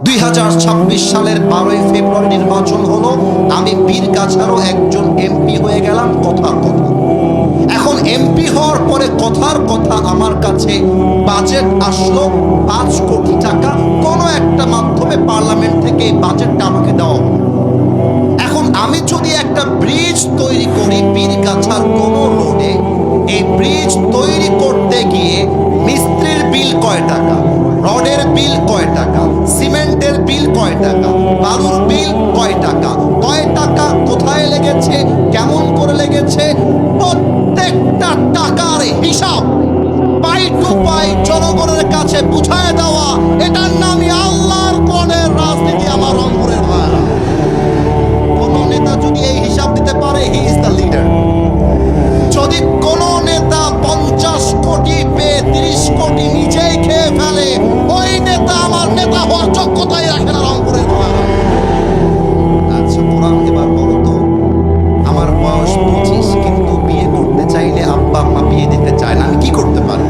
2026 সালের 12ই ফেব্রুয়ারি নির্বাচন হলো, আমি পীরগাছারও একজন এমপি হয়ে গেলাম কথার কথা। এখন এমপি হওয়ার পরে কথার কথা আমার কাছে বাজেট আসলো 5 কোটি টাকা, কোনো একটা মাধ্যমে পার্লামেন্ট থেকে এই বাজেটটা আমাকে দেওয়া হলো। এখন আমি যদি একটা ব্রিজ তৈরি করি পীরগাছার কোন রোডে, এই ব্রিজ তৈরি করতে গিয়ে মিস্ত্রির বিল কয় টাকা, রডের বিল কয় টাকা, সিমেন্টের বিল কয় টাকা, বালুর বিল কয় টাকা, কোথায় লেগেছে, কেমন করে লেগেছে, প্রত্যেকটা টাকার হিসাব পাই টু পাই জনগণের কাছে বুঝায় দেওয়া, এটার নামই আল্লাহর কোরআনের রাজনীতি। আমার রংপুরের ভাইরা, কোন নেতা যদি এই হিসাব দিতে পারে, হি ইজ দ্য লিডার। যদি কোন নেতা 50 কোটি পেয়ে 30 কোটি নিজেই খেয়ে ফেলে, ওই নেতা আমার নেতা হওয়ার যোগ্যতাই রাখে না রংপুরের ভাইরা। আচ্ছা কোরআন, এবার বলো তো, আমার বয়স 25, কিন্তু বিয়ে করতে চাইলে আব্বা আম্মা বিয়ে দিতে চায় না, আমি কি করতে পারি?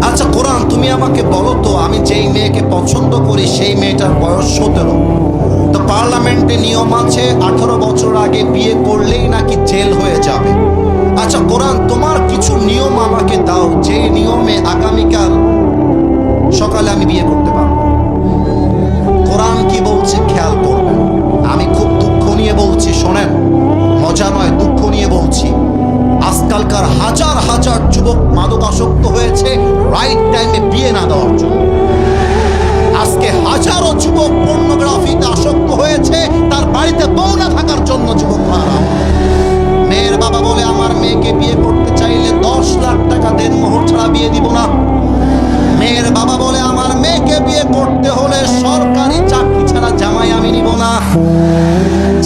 আচ্ছা কোরআন, তুমি আমাকে বলো তো, আমি যেই মেয়েকে পছন্দ করি সেই মেয়েটার বয়স 17, তো পার্লামেন্টে নিয়ম আছে 18 বছর আগে বিয়ে করলেই নাকি জেল হয়ে যাবে। আচ্ছা কোরআন, তোমার কিছু নিয়ম আমাকে দাও, যে নিয়মে আগামীকাল সকালে আমি বিয়ে করতে পারবো। কোরআন কি বলছে খেয়াল করবেন। আমি খুব দুঃখ নিয়ে বলছি, শোনেন, মজা নয়, দুঃখ নিয়ে বলছি। আজকালকার হাজার হাজার যুবক মাদকাসক্ত হয়েছে রাইট টাইমে বিয়ে না দেওয়ার জন্য। আজকে হাজারো যুবক পর্নোগ্রাফিতে আসক্ত হয়েছে তার বাড়িতে বউ না থাকার জন্য। যুবক ভাড়া, মেয়ের বাবা বলে আমার মেয়েকে বিয়ে করতে চাইলে 10 লাখ টাকা দেন, মোহর ছাড়া বিয়ে দিব না। মেয়ের বাবা বলে আমার মেয়েকে বিয়ে করতে হলে সরকারি চাকরি ছাড়া জামাই আমি নিব না।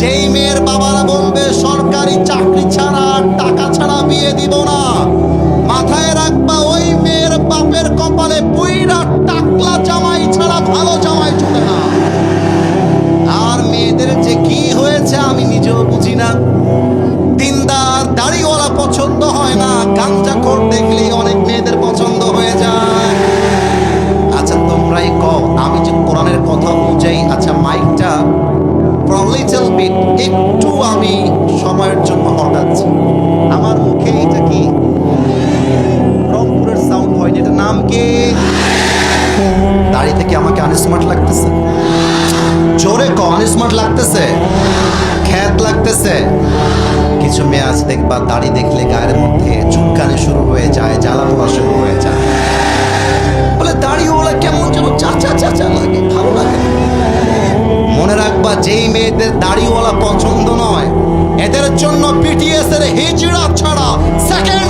যেই মেয়ের বাবারা বলবে সরকারি চাকরি ছাড়া টাকা ছাড়া বিয়ে দিব না, মাথায় রাখবা ওই মেয়ের বাপের কপালে পুইরা টাকলা জামাই ছাড়া ভালো জামাই চলে না। আর মেয়েদের যে কি হয়েছে আমি নিজেও বুঝি না। দিনদার দাড়িওয়ালা পছন্দ হয় না, গাঞ্জাখোর দেখলেই অনেক মেয়েদের পছন্দ হয়ে যায়। আচ্ছা তোমরাই কও, আমি যে কোরআনের কথা বুঝাই, আচ্ছা মাইকটা একটু আমি সময়ের জন্য হটাচ্ছি। আমার মুখে এটা কি রংপুরের সাউন্ড হয়, এটার নাম কি? দাড়ি থেকে আমাকে আনস্মার্ট লাগতেছে? জোরে কও, আনস্মার্ট লাগতেছে? খ্যাত লাগতেছে? কিছু মেয়ে আছে দেখবা দাড়ি দেখলে গায়ের মধ্যে চুলকানি শুরু হয়ে যায়, জ্বালা পোড়া শুরু হয়ে যায়, বলে দাড়িওয়ালা কেমন যেন চাচা চাচা লাগে, ভালো লাগে। মনে রাখবা, যেই মেয়েদের দাড়িওয়ালা পছন্দ নয়, এদের জন্য বিটিএস এর হিজড়া ছাড়া সেকেন্ড